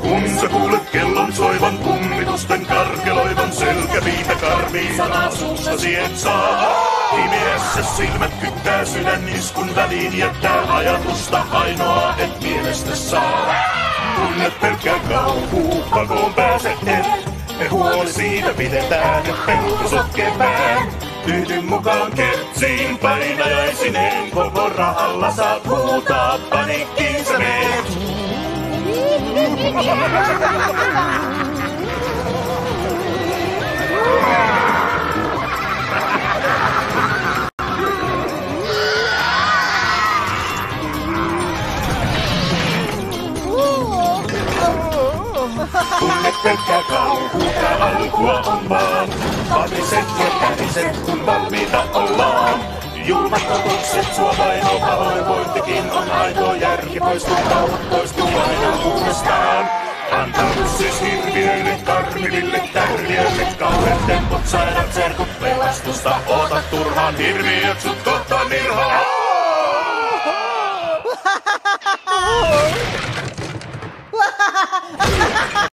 Kun sä kuulet kellon soivan, kummitusten karkeloivan, selkäpiitä karmii sanaa suustasi et saa. Pimeässä silmät kyttää, sydän iskun väliin jättää ajatusta ainoa et mielestä saa. Kun et pelkkää kauhuu, pakoon pääse et. Me huoli siitä pidetään, et pelkkä sotkee pään. Yhdyn mukaan ketsiin painajaisineen, koko rahalla saat huutaa, paniikkiin sä meet. Kun et pelkkää kauhuuta, alkua on vaan. Vaatiset ja käriset, kun valmiita ollaan. Julmat otukset, sua vaino, pahoinvointikin on aito. Järki poistuu, kauhut poistuu aina uudestaan. Antaudu siis hirviöille, karmiville tärviöille. Kauheat temput, sairaat serkut, pelastusta oota turhaan. Hirviöt sut kohtaan nirhaa.